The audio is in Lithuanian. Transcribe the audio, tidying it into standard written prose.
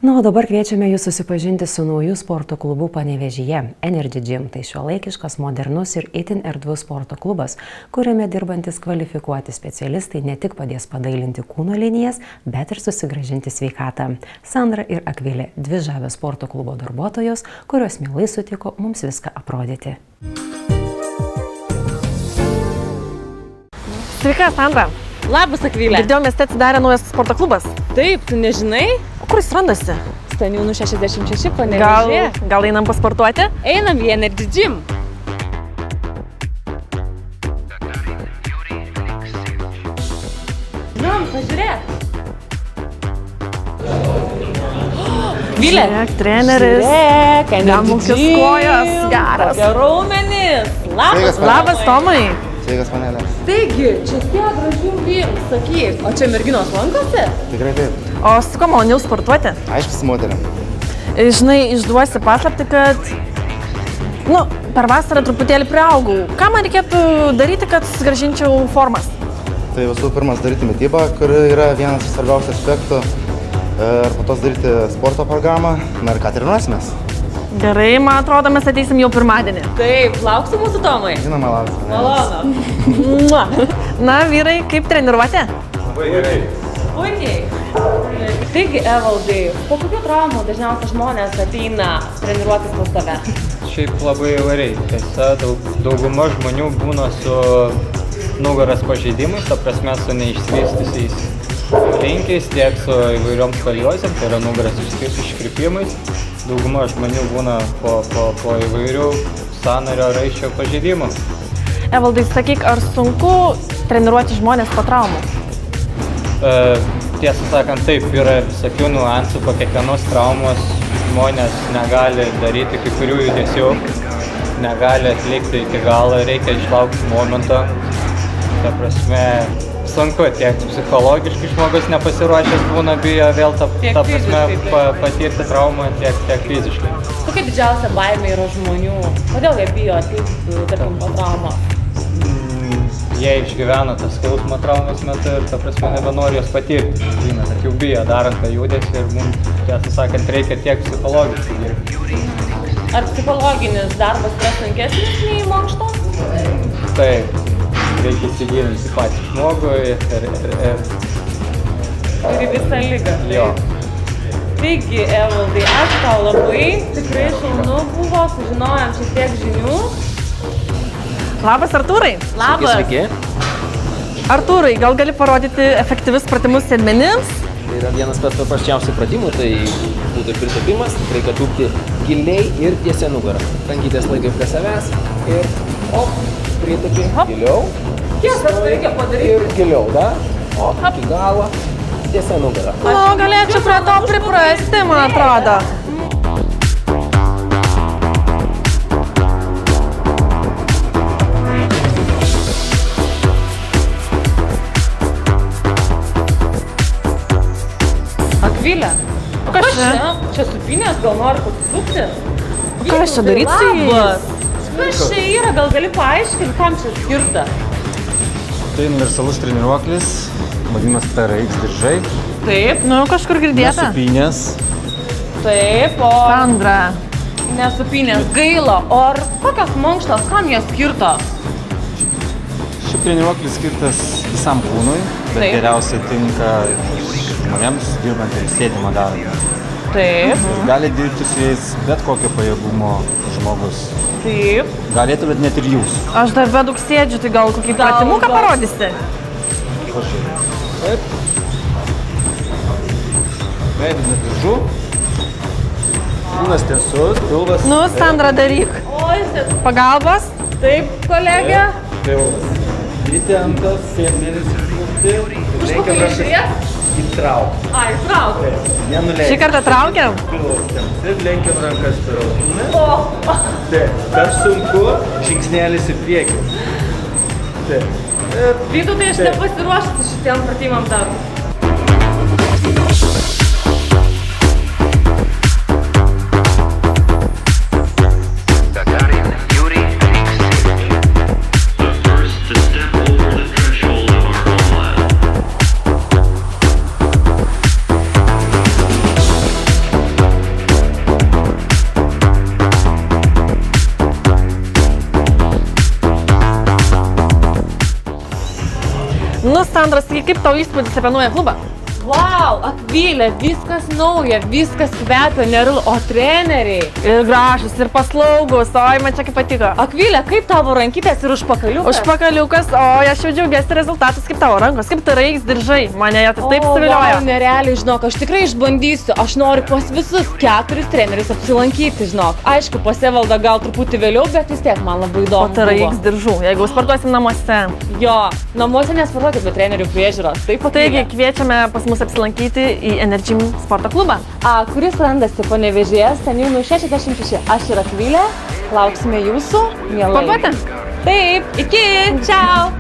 Na, o dabar kviečiame jūs susipažinti su nauju sporto klubu Panevėžyje – Energy Gym. Tai šiuolaikiškas, modernus ir itin erdvus sporto klubas, kuriame dirbantis kvalifikuoti specialistai ne tik padės padailinti kūno linijas, bet ir susigrąžinti sveikatą. Sandra ir Akvilė, dvi žavios sporto klubo darbuotojos, kurios mielai sutiko mums viską aprodyti. Sveika, Sandra. Labas, Akvilė. Girdėjau, mieste atsidarė naujas sporto klubas. Taip, tu nežinai? O kur jis randasi? Staniūnų 66 Panevėžyje. Gal einam pasportuoti? Einam į Energy Gym. Pažiūrėk. Akvilė. Žiūrėk, treneris. Žiūrėk, Gamukis kojas, geras. Kokia raumenis. Labas, Tomai. Sveikas, panelė. Taigi, čia tiek gražių vyrų, sakyk. O čia merginos lankosi? Tikrai taip. O su kuo maloniau sportuoti? Aišku, su moterim. Žinai, išduosi paslaptį, kad per vasarą truputėlį priaugau. Ką man reikėtų daryti, kad susigrąžinčiau formas? Tai visų pirmas daryti mitybą, kuri yra vienas iš svarbiausių aspektų. Ir po to daryti sporto programą. Na ir ką treniruosimės? Gerai, man atrodo, mes ateisim jau pirmadienį. Taip, lauksiu mūsų Tomai. Žinoma, lauksiu. Malonu. Na, vyrai, kaip treniruotė? Labai gerai. Puikiai. Taigi, Evaldai, po kokių traumų dažniausiai žmonės ateina treniruotis pas tave? Šiaip labai įvairiai. Tiesa, dauguma žmonių būna su nugaros pažeidimais, ta prasme su neišsivystysiais linkiais, tiek su įvairiom skoliozėm, tai yra nugaros iškrypimais. Dauguma žmonių būna po įvairių sąnario raiščio pažeidimų. Evaldai, sakyk, ar sunku treniruoti žmonės po traumų? Tiesą sakant, taip, yra visokių niuansų, po kiekvienos traumos žmonės negali daryti kai kurių judesių, negali atlikti iki galo, reikia išlaukti momento. Ta prasme, sunku, tiek psichologiškai žmogus nepasiruošęs būna, bijo vėl ta prasme patirti traumą, tiek fiziškai. Kokia didžiausia baimė yra žmonių? Kodėl jie bijo atlikti, tarkim, po traumą? Jie išgyvena tą skausmą traumos metu ir ta prasme nebenori jos patirti. Žinoma, kad jau bijo darant tą judesį ir mums, tiesą sakant, reikia tiek psichologiškai dirbti. Ar psichologinis darbas yra sunkesnis nei mankštos? Taip. Reikia įsigilinti patį žmogų ir į visą ligą. Jo. Taigi, Evaldai, ačiū tau labai, tikrai šaunu buvo, sužinojom šiek tiek žinių. Labas, Artūrai. Labas. Sveiki. Artūrai, gal gali parodyti efektyvius pratimus sėdmenims? Tai yra vienas pats paprasčiausių pratimų, tai būtų pritapimas, reikia tūpti giliai ir tiesia nugarą. Rankytės laikai prie savęs ir pritapi giliau. Kiek tas reikia padaryti? Ir giliau, da? Iki galo, tiesia nugarą. Galėčiau prie to priprasti, man atrodo. Akvilė, kas čia? Čia supinės, gal nori pasisukti? Ką aš čia daryti su jais? Kas čia yra, gal gali paaiškinti, kam čia skirta? Tai universalus treniruoklis, vadinamas TRX diržai. Taip. Kažkur girdėta. Nesupynės. Taip, o... Sandra. Nesupynės, gaila. O ar kokios mankštos, kam jie skirtos? Šiaip treniruoklis skirtas visam kūnui, bet geriausiai tinka žmonėms dirbant ir sėdimą darbą. Taip. Gali dirbti su jais bet kokio pajėgumo žmogus. Taip. Galėtumėt net ir jūs. Aš dar daug sėdžiu, tai gal kokį pratimuką parodysi? Taip. Veidinė diržų. Kūnas tiesus, pilvas. Sandra, daryk. Pagalbos? Taip, kolegė. Pilvas. Įtemptas, sėdmenis išpūsti. Užpakalį išries? Įtraukti. Įtraukti. Nenuleisti. Šį kartą traukiam? Pilvas tempti ir lenkiam rankas per alkūnę. O. Taip, per sunku, žingsnelis į priekį. Taip. Vytautai, aš nepasiruošusi šitiem pratimam dar. Sandra, sakyk, kaip tau įspūdis apie naują klubą? Wow, Akvilė, viskas nauja, viskas kvepia, nerealu, o treneriai. Ir gražus, ir paslaugus, oi, man čia kaip patiko. Akvilė, kaip tavo rankytės ir užpakaliukas? Užpakaliukas, oi, aš jau džiaugiuosi rezultatas, kaip tavo rankos, kaip TRX diržai, mane jie taip suviliojo. Wow, nerealiai, žinok, aš tikrai išbandysiu, aš noriu pas visus 4 trenerius apsilankyti, žinok. Aišku, pas Evaldą gal truputį vėliau, bet vis tiek man labai įdomu. O TRX diržų, jeigu sportuosim namuose. Jo, namuose nesportuokit be trenerių priežiūros. Taigi, kviečiame pas mus apsilankyti į Energy sporto klubą. Kuris randasi Panevėžyje, Seniūnų 66. Aš ir Akvilė, lauksime jūsų, mielai. Pabūti? Taip, iki, čiau.